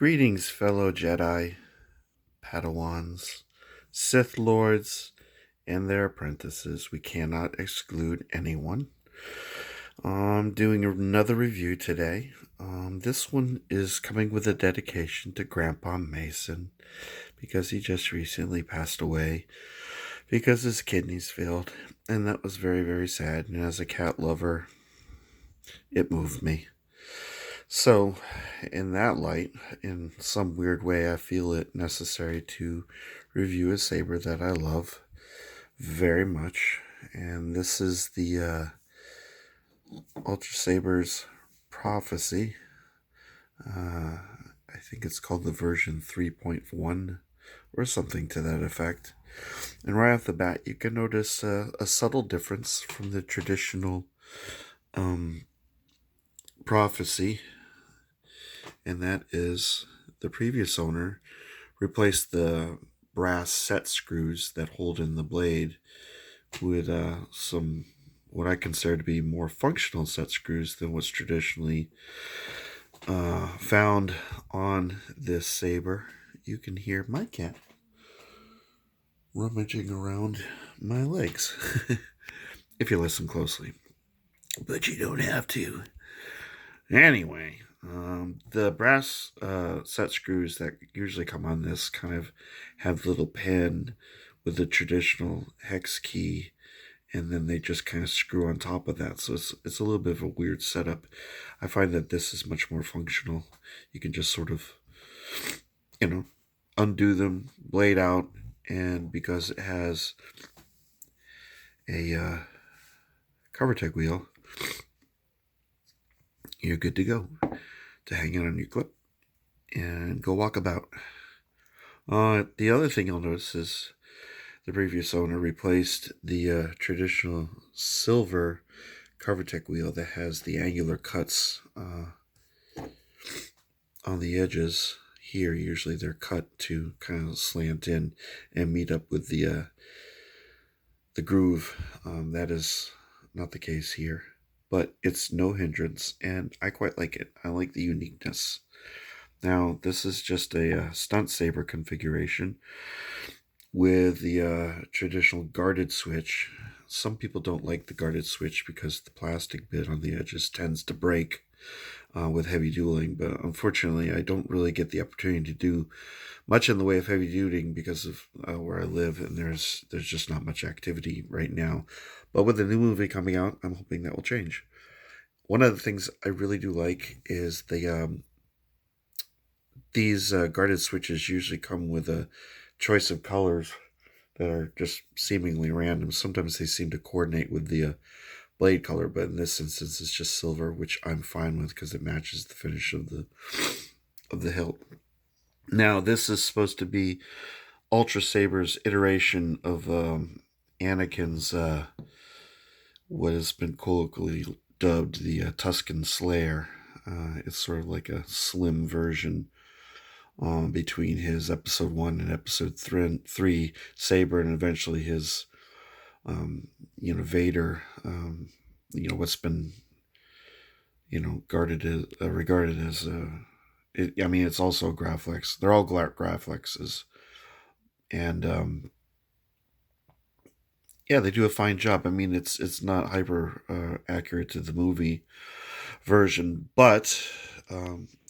Greetings, fellow Jedi, Padawans, Sith Lords, and their apprentices. We cannot exclude anyone. I'm doing another review today. This one is coming with a dedication to Grandpa Mason because he just recently passed away because his kidneys failed, and that was very, very sad. And as a cat lover, it moved me. So, in that light, in some weird way, I feel it necessary to review a saber that I love very much. And this is the Ultrasabers Prophecy. I think it's called the version 3.1 or something to that effect. And right off the bat, you can notice a subtle difference from the traditional prophecy, and that is the previous owner replaced the brass set screws that hold in the blade with some what I consider to be more functional set screws than what's traditionally found on this saber. You can hear my cat rummaging around my legs if you listen closely, but you don't have to. Anyway, the brass set screws that usually come on this kind of have the little pen with the traditional hex key, and then they just kind of screw on top of that. So it's a little bit of a weird setup. I find that this is much more functional. You can just sort of, undo them, blade out, and because it has a cover tag wheel, you're good to go to hang it on your clip and go walk about. The other thing you'll notice is the previous owner replaced the traditional silver cover tech wheel that has the angular cuts on the edges. Here, usually they're cut to kind of slant in and meet up with the groove. That is not the case here, but it's no hindrance, and I quite like it. I like the uniqueness. Now, this is just a stunt saber configuration with the traditional guarded switch. Some people don't like the guarded switch because the plastic bit on the edges tends to break with heavy dueling, but unfortunately I don't really get the opportunity to do much in the way of heavy dueling because of where I live, and there's just not much activity right now. But with the new movie coming out, I'm hoping that will change. One of the things I really do like is these guarded switches usually come with a choice of colors that are just seemingly random. Sometimes they seem to coordinate with the blade color, but in this instance it's just silver, which I'm fine with because it matches the finish of the hilt. Now, this is supposed to be Ultrasaber's iteration of Anakin's what has been colloquially dubbed the Tusken Slayer. It's sort of like a slim version between his episode 1 and episode 3 saber, and eventually his Vader, what's been regarded as it's also Graflex. They're all Graflexes, and they do a fine job. I mean, it's not hyper accurate to the movie version, but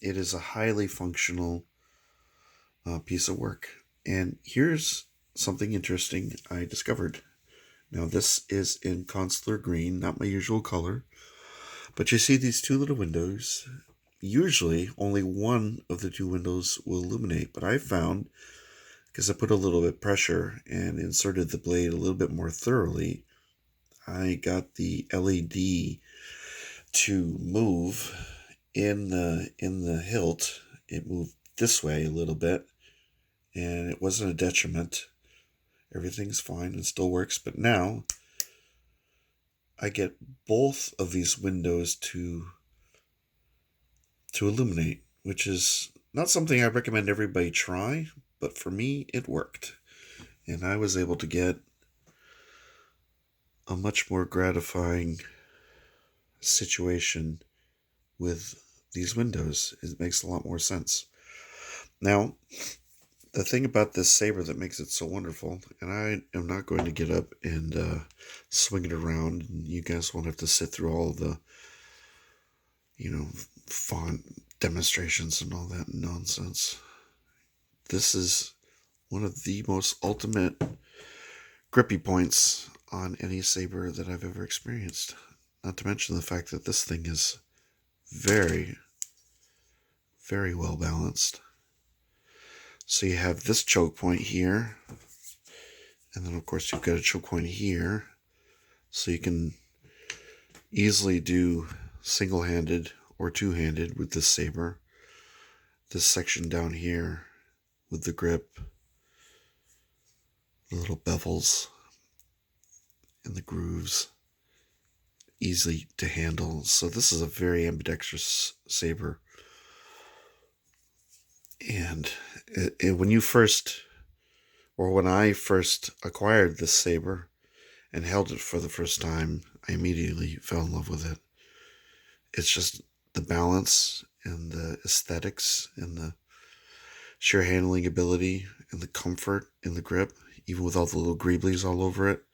it is a highly functional piece of work. And here's something interesting I discovered. Now, this is in consular green, not my usual color, but you see these two little windows. Usually, only one of the two windows will illuminate, but I found, because I put a little bit of pressure and inserted the blade a little bit more thoroughly, I got the LED to move in the hilt. It moved this way a little bit, and it wasn't a detriment. Everything's fine and still works, but now I get both of these windows to illuminate, which is not something I recommend everybody try, but for me it worked, and I was able to get a much more gratifying situation with these windows. It makes a lot more sense. Now, the thing about this saber that makes it so wonderful, and I am not going to get up and swing it around, and you guys won't have to sit through all the, font demonstrations and all that nonsense. This is one of the most ultimate grippy points on any saber that I've ever experienced. Not to mention the fact that this thing is very, very well balanced. So you have this choke point here, and then of course you've got a choke point here, so you can easily do single-handed or two-handed with this saber. This section down here with the grip, the little bevels and the grooves, easy to handle. So this is a very ambidextrous saber. And when I first acquired this saber and held it for the first time, I immediately fell in love with it. It's just the balance and the aesthetics and the sheer handling ability and the comfort in the grip, even with all the little greeblies all over it.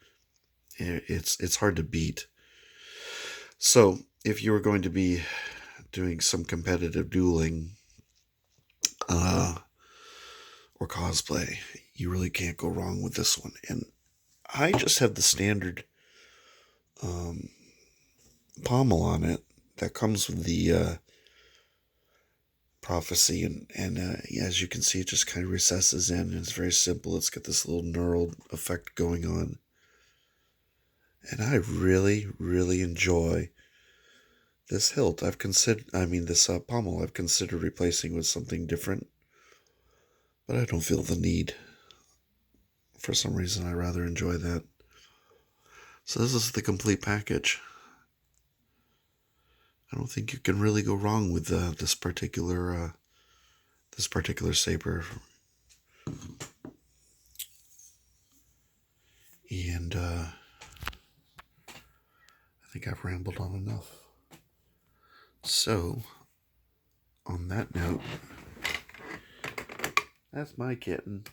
It's hard to beat. So if you were going to be doing some competitive dueling or cosplay, you really can't go wrong with this one. And I just have the standard pommel on it that comes with the prophecy, and as you can see, it just kind of recesses in, and it's very simple. It's got this little knurled effect going on, and I really, really enjoy this hilt. This pommel I've considered replacing with something different, but I don't feel the need. For some reason, I rather enjoy that. So this is the complete package. I don't think you can really go wrong with this particular saber. And I think I've rambled on enough. So, on that note, that's my kitten.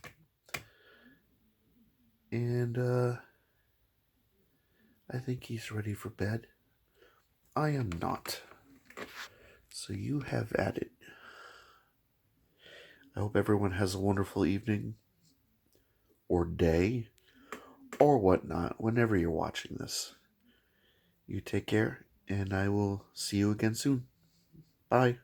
And I think he's ready for bed. I am not. So you have at it. I hope everyone has a wonderful evening or day or whatnot whenever you're watching this. You take care, and I will see you again soon. Bye.